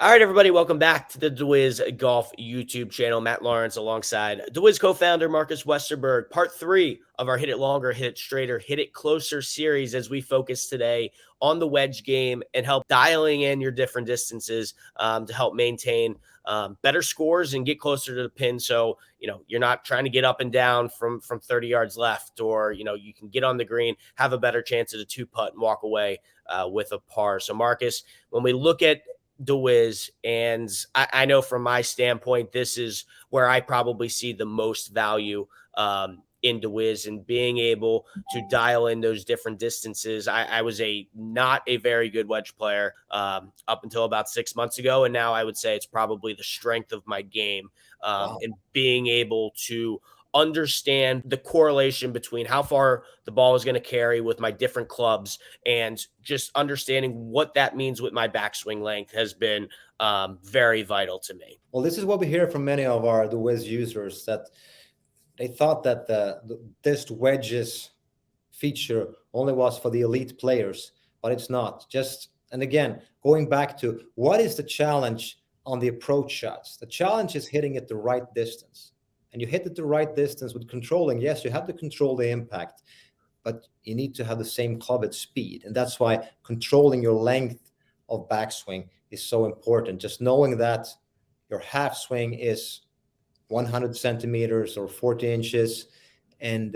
All right, everybody, welcome back to the deWiz Golf YouTube channel. Matt Lawrence alongside deWiz co-founder Marcus Westerberg. Part 3 of our Hit It Longer, Hit It Straighter, Hit It Closer series as we focus today on the wedge game and help dialing in your different distances to help maintain better scores and get closer to the pin. So, you're not trying to get up and down from 30 yards left, or, you can get on the green, have a better chance at a two-putt and walk away with a par. So, Marcus, when we look at deWiz, and I know from my standpoint, this is where I probably see the most value in deWiz and being able to dial in those different distances. I was not a very good wedge player up until about 6 months ago, and now I would say it's probably the strength of my game and being able to understand the correlation between how far the ball is going to carry with my different clubs, and just understanding what that means with my backswing length has been very vital to me. Well, this is what we hear from many of our deWiz users, that they thought that this wedges feature only was for the elite players, but it's not. And again, going back to what is the challenge on the approach shots? The challenge is hitting it the right distance. And you hit it the right distance with controlling. Yes, you have to control the impact, but you need to have the same club at speed. And that's why controlling your length of backswing is so important. Just knowing that your half swing is 100 centimeters or 40 inches, and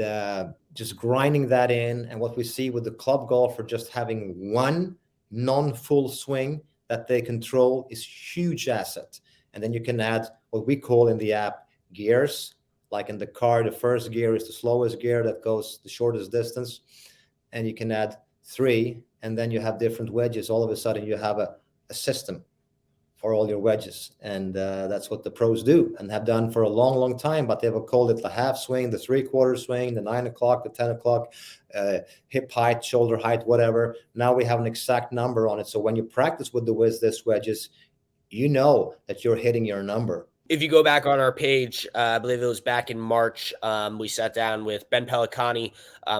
just grinding that in. And what we see with the club golfer just having one non-full swing that they control is huge asset. And then you can add what we call in the app gears. Like in the car, the first gear is the slowest gear that goes the shortest distance, and you can add 3, and then you have different wedges. All of a sudden you have a system for all your wedges, and that's what the pros do and have done for a long time. But they have called it the half swing, the 3/4 swing, the 9 o'clock, the 10 o'clock, hip height, shoulder height, whatever. Now we have an exact number on it, so when you practice with deWiz this wedges, you know that you're hitting your number. If you go back on our page, I believe it was back in March, we sat down with Ben Pellicani,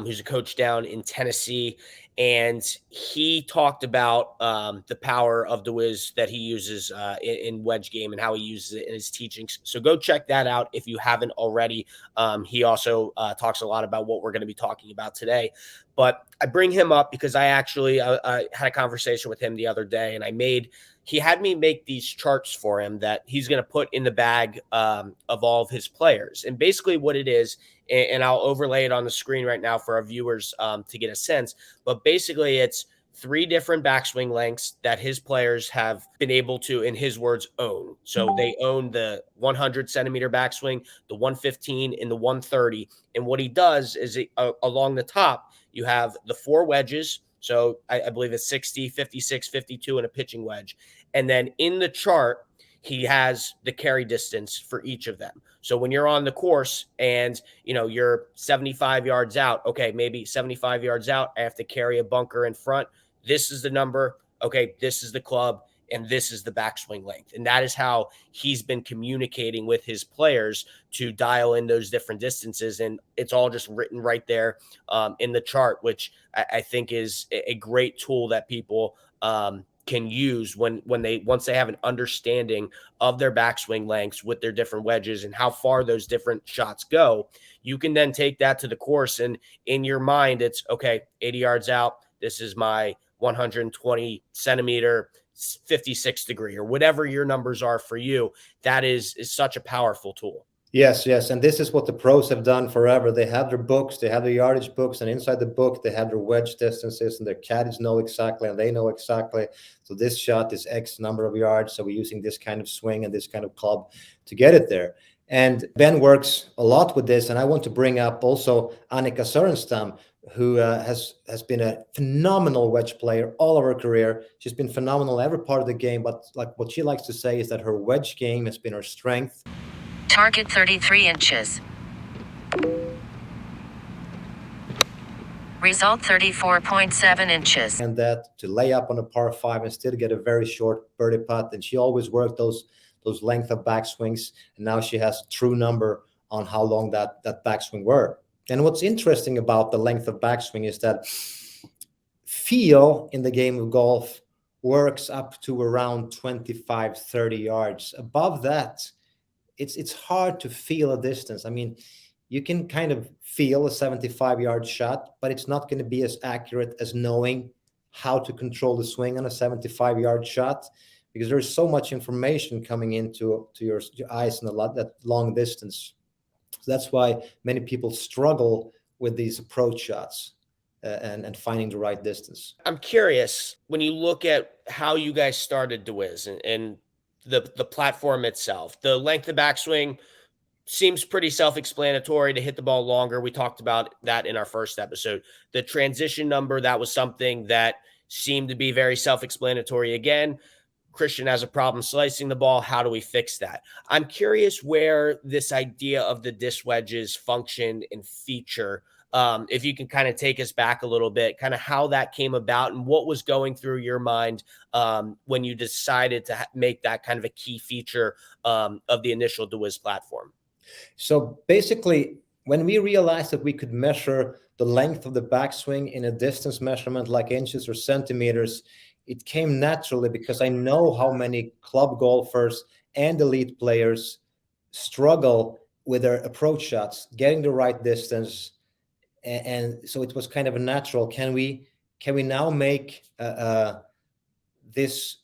who's a coach down in Tennessee, and he talked about the power of deWiz that he uses in wedge game and how he uses it in his teachings. So go check that out if you haven't already. He also talks a lot about what we're going to be talking about today. But I bring him up because I actually I had a conversation with him the other day, and he had me make these charts for him that he's going to put in the bag of all of his players. And basically what it is, and I'll overlay it on the screen right now for our viewers to get a sense, but basically it's 3 different backswing lengths that his players have been able to, in his words, own. So they own the 100 centimeter backswing, the 115, and the 130. And what he does is along the top, you have the 4 wedges. So I believe it's 60, 56, 52, and a pitching wedge. And then in the chart, he has the carry distance for each of them. So when you're on the course and, you're 75 yards out, okay, maybe 75 yards out, I have to carry a bunker in front. This is the number. Okay, this is the club, and this is the backswing length. And that is how he's been communicating with his players to dial in those different distances. And it's all just written right there in the chart, which I think is a great tool that people can use once they have an understanding of their backswing lengths with their different wedges and how far those different shots go. You can then take that to the course, and in your mind, it's okay, 80 yards out, this is my 120 centimeter 56 degree, or whatever your numbers are for you. That is such a powerful tool. Yes. And this is what the pros have done forever. They have their books, they have their yardage books, and inside the book, they have their wedge distances, and their caddies know exactly, and they know exactly. So this shot is X number of yards. So we're using this kind of swing and this kind of club to get it there. And Ben works a lot with this. And I want to bring up also Annika Sörenstam, who has been a phenomenal wedge player all of her career. She's been phenomenal every part of the game. But like what she likes to say is that her wedge game has been her strength. Target 33 inches. Result 34.7 inches. And that to lay up on a par 5 and still get a very short birdie putt. And she always worked those length of backswings. And now she has a true number on how long that backswing were. And what's interesting about the length of backswing is that feel in the game of golf works up to around 25, 30 yards. Above that, it's hard to feel a distance. I mean, you can kind of feel a 75-yard shot, but it's not going to be as accurate as knowing how to control the swing on a 75-yard shot, because there's so much information coming into your eyes in that long distance. So that's why many people struggle with these approach shots and finding the right distance. I'm curious, when you look at how you guys started deWiz and the platform itself, the length of backswing seems pretty self-explanatory to hit the ball longer. We talked about that in our first episode. The transition number, that was something that seemed to be very self-explanatory. Again, Christian has a problem slicing the ball. How do we fix that? I'm curious where this idea of the disc wedges function and feature, if you can kind of take us back a little bit, kind of how that came about and what was going through your mind when you decided to make that kind of a key feature of the initial deWiz platform. So basically, when we realized that we could measure the length of the backswing in a distance measurement like inches or centimeters, it came naturally because I know how many club golfers and elite players struggle with their approach shots, getting the right distance. And so it was kind of a natural. Can we now make this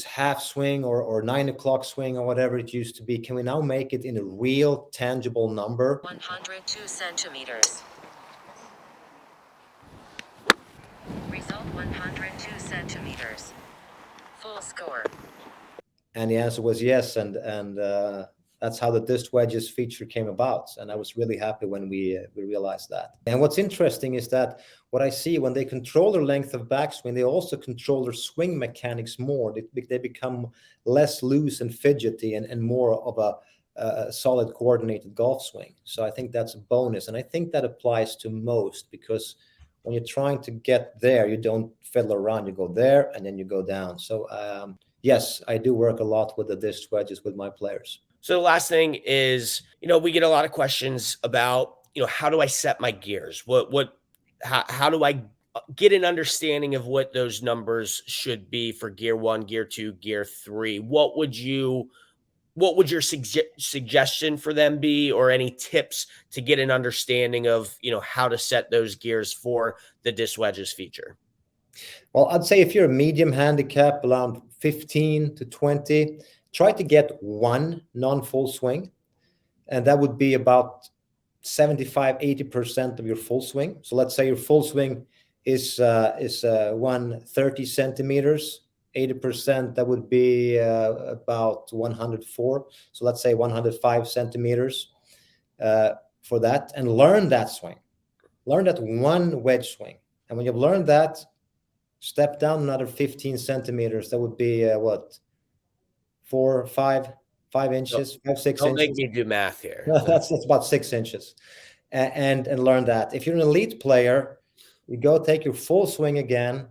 half swing or 9 o'clock swing or whatever it used to be? Can we now make it in a real tangible number? 102 centimeters. Result 102 centimeters. Full score. And the answer was yes, and that's how the disc wedges feature came about. And I was really happy when we realized that. And what's interesting is that what I see when they control their length of backswing, they also control their swing mechanics more. They become less loose and fidgety and more of a solid coordinated golf swing. So I think that's a bonus. And I think that applies to most, because when you're trying to get there, you don't fiddle around. You go there and then you go down. So yes, I do work a lot with the disc wedges with my players. So the last thing is, we get a lot of questions about, how do I set my gears? How do I get an understanding of what those numbers should be for gear 1, gear 2, gear 3? What would your suggestion for them be, or any tips to get an understanding of, how to set those gears for the disc wedges feature? Well, I'd say if you're a medium handicap, around 15 to 20, try to get one non-full swing, and that would be about 75-80% of your full swing. So let's say your full swing is 130 centimeters, 80%, that would be about 104. So let's say 105 centimeters for that, and learn that swing. Learn that one wedge swing. And when you've learned that, step down another 15 centimeters. That would be 4, 5 inches, 5, 6 inches. Don't make me do math here. That's about 6 inches, and learn that. If you're an elite player, you go take your full swing again,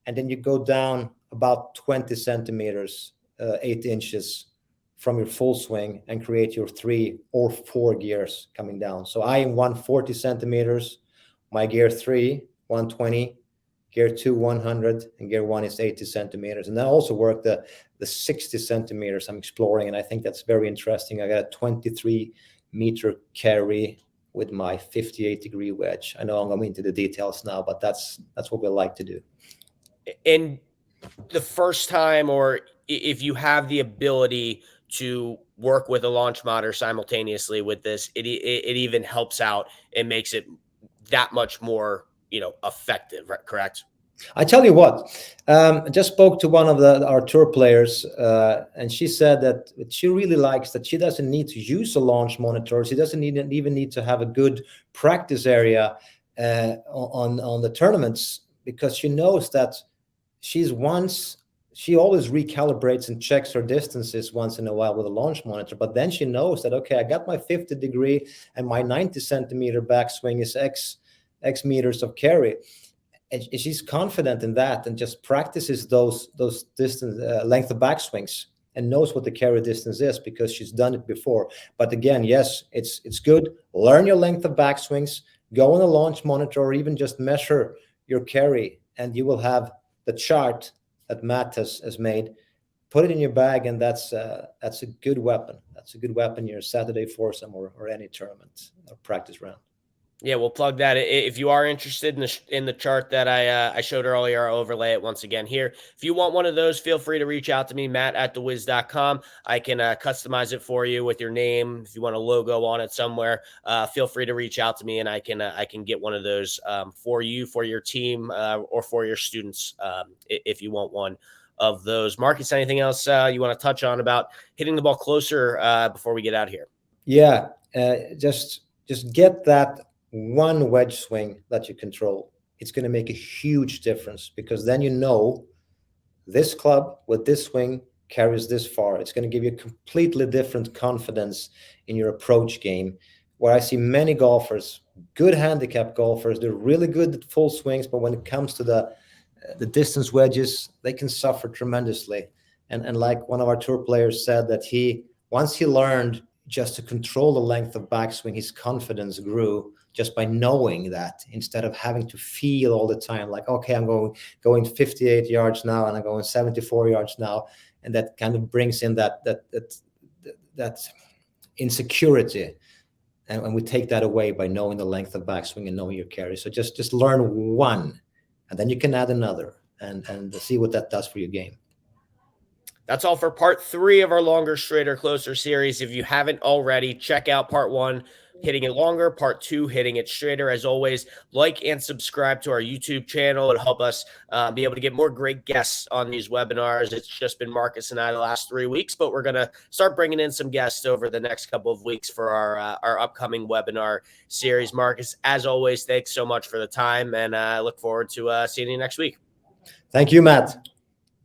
and then you go down about 20 centimeters, 8 inches from your full swing, and create your 3 or 4 gears coming down. So I am 140 centimeters, my gear 3, 120, gear 2, 100, and gear 1 is 80 centimeters. And I also work the 60 centimeters I'm exploring, and I think that's very interesting. I got a 23-meter carry with my 58-degree wedge. I know I'm going into the details now, but that's what we like to do. And the first time, or if you have the ability to work with a launch monitor simultaneously with this, it even helps out and makes it that much more effective, right? Correct? I tell you what, I just spoke to one of our tour players, and she said that she really likes that she doesn't need to use a launch monitor. She doesn't even need to have a good practice area on the tournaments, because she knows that she always recalibrates and checks her distances once in a while with a launch monitor. But then she knows that, okay, I got my 50 degree and my 90 centimeter backswing is X meters of carry. And she's confident in that, and just practices those distance length of backswings, and knows what the carry distance is because she's done it before. But again, yes, it's good. Learn your length of backswings, go on a launch monitor, or even just measure your carry, and you will have the chart that Matt has made, put it in your bag, and that's a good weapon. That's a good weapon in your Saturday foursome or any tournament or practice round. Yeah, we'll plug that. If you are interested in the chart that I showed earlier, I'll overlay it once again here. If you want one of those, feel free to reach out to me, matt@dewiz.com. I can customize it for you with your name. If you want a logo on it somewhere, feel free to reach out to me, and I can get one of those for you, for your team, or for your students, if you want one of those. Marcus, anything else you want to touch on about hitting the ball closer before we get out of here? Yeah, just get that one wedge swing that you control. It's going to make a huge difference, because then you know this club with this swing carries this far. It's going to give you a completely different confidence in your approach game. Where I see many golfers, good handicap golfers, they're really good at full swings, but when it comes to the distance wedges, they can suffer tremendously. And like one of our tour players said, that once he learned just to control the length of backswing, his confidence grew just by knowing that, instead of having to feel all the time like, okay, I'm going 58 yards now and I'm going 74 yards now. And that kind of brings in that insecurity. And we take that away by knowing the length of backswing and knowing your carry. So just learn one, and then you can add another and see what that does for your game. That's all for part 3 of our longer, straighter, closer series. If you haven't already, check out part 1, hitting it longer, part 2, hitting it straighter. As always, like and subscribe to our YouTube channel. It'll help us be able to get more great guests on these webinars. It's just been Marcus and I the last 3 weeks, but we're going to start bringing in some guests over the next couple of weeks for our upcoming webinar series. Marcus, as always, thanks so much for the time, and I look forward to seeing you next week. Thank you, Matt.